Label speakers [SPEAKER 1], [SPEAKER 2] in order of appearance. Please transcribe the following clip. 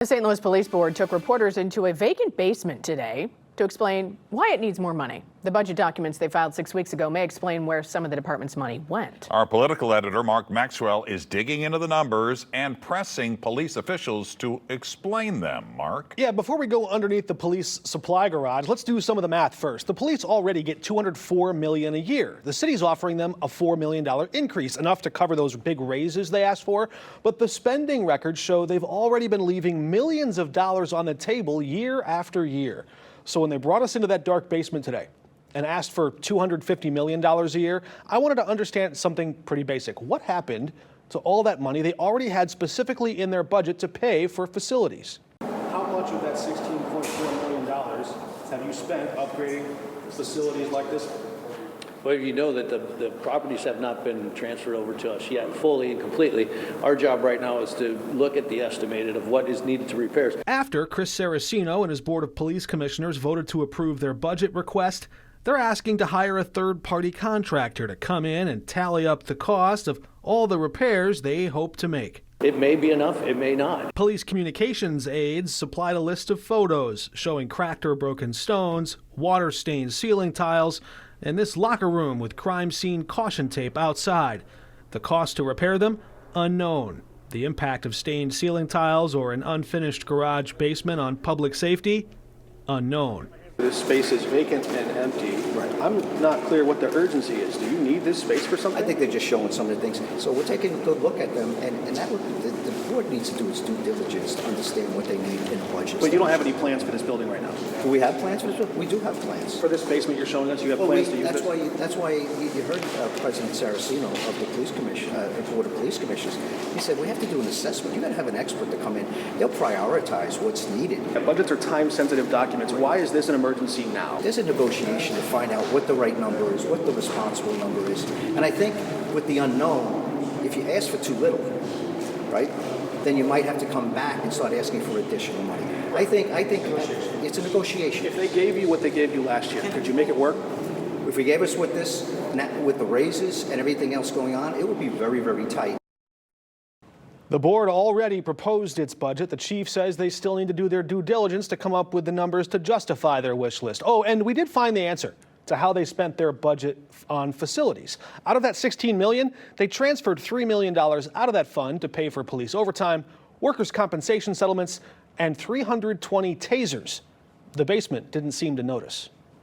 [SPEAKER 1] The St. Louis Police Board took reporters into a vacant basement today to explain why it needs more money. The budget documents they filed 6 weeks ago may explain where some of the department's money went.
[SPEAKER 2] Our political editor, Mark Maxwell, is digging into the numbers and pressing police officials to explain them. Mark?
[SPEAKER 3] Yeah, before we go underneath the police supply garage, let's do some of the math first. The police already get $204 million a year. The city's offering them a $4 million increase, enough to cover those big raises they asked for. But the spending records show they've already been leaving millions of dollars on the table year after year. So when they brought us into that dark basement today and asked for $250 million a year, I wanted to understand something pretty basic. What happened to all that money they already had specifically in their budget to pay for facilities? How much of that $16.4 million have you spent upgrading facilities like this?
[SPEAKER 4] Well, you know that the properties have not been transferred over to us yet fully and completely. Our job right now is to look at the estimated of what is needed to repairs.
[SPEAKER 3] After Chris Saraceno and his board of police commissioners voted to approve their budget request, they're asking to hire a third-party contractor to come in and tally up the cost of all the repairs they hope to make.
[SPEAKER 4] It may be enough, it may not.
[SPEAKER 3] Police communications aides supplied a list of photos showing cracked or broken stones, water-stained ceiling tiles, and this locker room with crime scene caution tape outside. The cost to repair them? Unknown. The impact of stained ceiling tiles or an unfinished garage basement on public safety? Unknown.
[SPEAKER 5] This space is vacant and empty. Right. I'm not clear what the urgency is. Do you need this space for something?
[SPEAKER 6] I think they're just showing some of the things. So we're taking a good look at them, and that what the board needs to do is due diligence to understand what they need in the budget.
[SPEAKER 5] But you don't have any plans for this building right now?
[SPEAKER 6] Do we have plans for this? We do have plans.
[SPEAKER 5] For this basement you're showing us, you have plans to use
[SPEAKER 6] that's
[SPEAKER 5] this?
[SPEAKER 6] That's why you heard President Saraceno of the Police Commission, Board of Police Commissioners. He said we have to do an assessment. You got to have an expert to come in. They'll prioritize what's needed.
[SPEAKER 5] Yeah, budgets are time-sensitive documents. Why is this an emergency now?
[SPEAKER 6] There's a negotiation to find out what the right number is, what the responsible number is. And I think with the unknown, if you ask for too little, right, then you might have to come back and start asking for additional money. I think it's a negotiation.
[SPEAKER 5] If they gave you what they gave you last year, could you make it work?
[SPEAKER 6] If we gave us with this, with the raises and everything else going on, it would be very, very tight.
[SPEAKER 3] The board already proposed its budget. The chief says they still need to do their due diligence to come up with the numbers to justify their wish list. Oh, and we did find the answer to how they spent their budget on facilities. Out of that $16 million, they transferred $3 million out of that fund to pay for police overtime, workers' compensation settlements, and 320 tasers. The basement didn't seem to notice.